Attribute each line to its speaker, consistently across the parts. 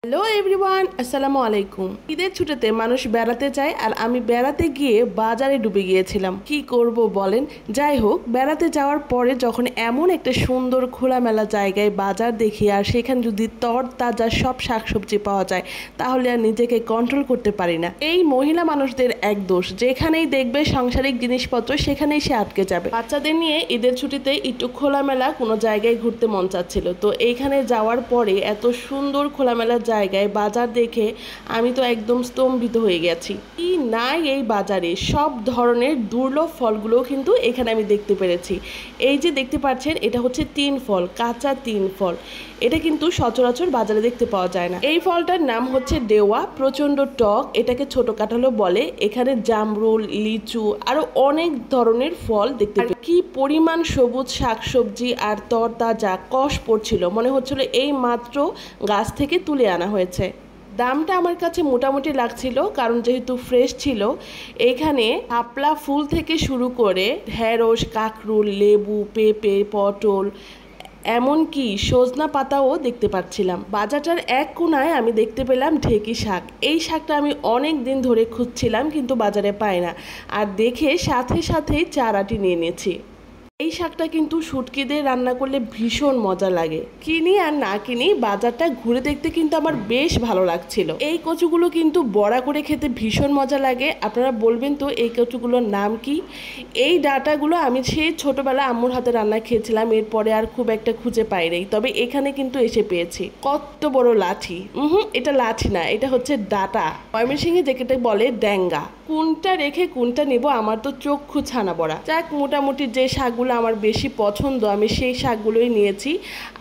Speaker 1: Hello everyone, আসসালামু আলাইকুম। ঈদের ছুটিতে মানুষ বেড়াতে যায় আর আমি বেড়াতে গিয়ে বাজারে ডুবে গিয়েছিলাম। কি করব বলেন। যাই হোক, বেড়াতে যাওয়ার পরে যখন এমন একটা সুন্দর খোলামেলা জায়গায় বাজার দেখি আর সেখানে যদি তরতাজা সব শাকসবজি পাওয়া যায় তাহলে আর নিজেকে কন্ট্রোল করতে পারি না। এই মহিলা মানুষদের এক দোষ, যেখানেই দেখবে সাংসারিক জিনিসপত্র সেখানেই সে আটকে যাবে। বাচ্চাদের নিয়ে ঈদের ছুটিতে একটু খোলামেলা কোনো জায়গায় ঘুরতে মন চাচ্ছিল, তো এইখানে যাওয়ার পরে এত সুন্দর খোলামেলা জায়গায় বাজার দেখে আমি তো একদম স্তম্ভিত হয়ে গেছি। কি নাই এই বাজারে, সব ধরনের দুর্লভ ফলগুলো কিন্তু এখানে আমি দেখতে পেরেছি। এই যে দেখতে পাচ্ছেন, এটা হচ্ছে তিন ফল, কাঁচা তিন ফল। এটা কিন্তু সচরাচর বাজারে দেখতে পাওয়া যায় না। এই ফলটার নাম হচ্ছে দেওয়া, প্রচন্ড টক, এটাকে ছোট কাঁঠালও বলে। এখানে জামরুল, লিচু আরো অনেক ধরনের ফল দেখতে পাই। কি পরিমাণ সবুজ শাকসবজি আর তরতাজা কষ পড়ছিল, মনে হচ্ছিল এই মাত্র গাছ থেকে তুলে আনা হয়েছে। দামটা আমার কাছে মোটামুটি লাগছিল, কারণ যেহেতু ফ্রেশ ছিল। এখানে শাপলা ফুল থেকে শুরু করে ঢেঁড়স, কাঁকরোল, লেবু, পেঁপে, পটল, এমনকি সজনা পাতাও দেখতে পাচ্ছিলাম। বাজারটার এক কোণায় আমি দেখতে পেলাম ঢেঁকি শাক। এই শাকটা আমি অনেক দিন ধরে খুঁজছিলাম, কিন্তু বাজারে পাই না। আর দেখে সাথে সাথেই চারাটি নিয়ে নিয়েছি। এই শাকটা কিন্তু শুটকি দিয়ে রান্না করলে ভীষণ মজা লাগে। কিনি আর না কিনি, বাজারটা ঘুরে দেখতে কিন্তু আমার বেশ ভালো লাগছিল। এই কচুগুলো কিন্তু বড়া করে খেতে ভীষণ মজা লাগে। আপনারা বলবেন তো এই কচুগুলোর নাম কি? এই ডাঁটাগুলো আমি সেই ছোটবেলা আম্মুর হাতে রান্না খেয়েছিলাম, এরপরে আর খুব একটা খুঁজে পাই নাই। তবে এখানে কিন্তু এসে পেয়েছি। কত বড় লাঠি! এটা লাঠি না, এটা হচ্ছে ডাঁটা। ময়মনসিংহে যেটাকে বলে ড্যাঙ্গা। কোনটা রেখে কোনটা নেব, আমার তো চক্ষু ছানা বড়া। যাক, মোটামুটি যে শাকগুলো আমার বেশি পছন্দ আমি সেই শাকগুলোই নিয়েছি।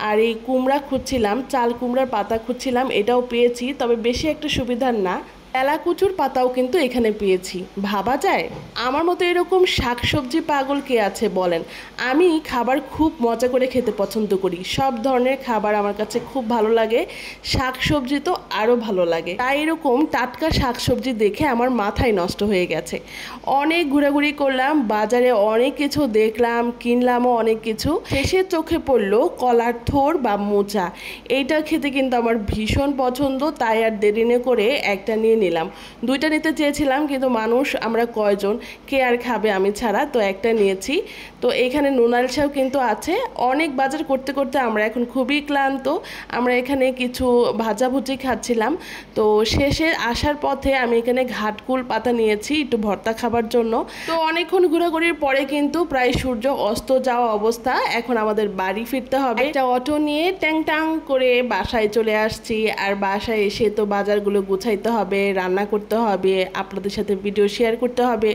Speaker 1: আর এই কুমড়া খুঁজছিলাম, চাল কুমড়ার পাতা খুঁজছিলাম, এটাও পেয়েছি, তবে বেশি একটা সুবিধার না। এলাকুচুর পাতাও কিন্তু এখানে পেয়েছি। ভাবা যায়, আমার মতো এরকম শাকসবজি পাগল কে আছে বলেন। আমি খাবার খুব মজা করে খেতে পছন্দ করি, সব ধরনের খাবার আমার কাছে খুব ভালো লাগে, শাকসবজি তো আরও ভালো লাগে। তাই এরকম টাটকা শাকসবজি দেখে আমার মাথায় নষ্ট হয়ে গেছে। অনেক ঘোরাঘুরি করলাম, বাজারে অনেক কিছু দেখলাম, কিনলামও অনেক কিছু। শেষে চোখে পড়লো কলার থোড় বা মোচা। এইটা খেতে কিন্তু আমার ভীষণ পছন্দ, তাই আর দেরি না করে একটা নিয়ে নিলাম। দুইটা নিতে চেয়েছিলাম, কিন্তু মানুষ আমরা কয়জন, কে আর খাবে আমি ছাড়া, তো একটা নিয়েছি। তো এখানে নুনালসাও কিন্তু আছে। অনেক বাজার করতে করতে আমরা এখন খুবই ক্লান্ত। আমরা এখানে কিছু ভাজাভুজি খাচ্ছিলাম। তো শেষে আসার পথে আমি এখানে ঘাটকুল পাতা নিয়েছি একটু ভর্তা খাবার জন্য। তো অনেকক্ষণ ঘোরাঘুরির পরে কিন্তু প্রায় সূর্য অস্ত যাওয়া অবস্থা। এখন আমাদের বাড়ি ফিরতে হবে। একটা অটো নিয়ে ট্যাং ট্যাং করে বাসায় চলে আসছি। আর বাসায় এসে তো বাজারগুলো গুছাইতে হবে, রান্না করতে হবে, আপনাদের সাথে ভিডিও শেয়ার করতে হবে।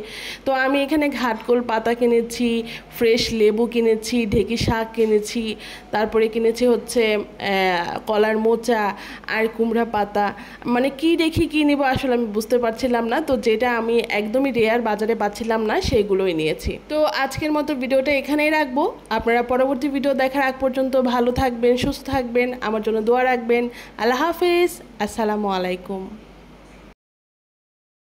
Speaker 1: তো আমি এখানে ঘাটকুল পাতা কিনেছি, ফ্রেশ লেবু কিনেছি, ঢেঁকি শাক কিনেছি, তারপরে কিনেছি হচ্ছে কলার মোচা আর কুমড়া পাতা। মানে কি রেখি কি নিব আসলে আমি বুঝতে পারছিলাম না। তো যেটা আমি একদমই রেয়ার বাজারে পাচ্ছিলাম না সেগুলোই নিয়েছি। তো আজকের মতো ভিডিওটা এখানেই রাখবো। আপনারা পরবর্তী ভিডিও দেখার আগ পর্যন্ত ভালো থাকবেন, সুস্থ থাকবেন, আমার জন্য দোয়া রাখবেন। আল্লাহ হাফেজ, আসসালামু আলাইকুম।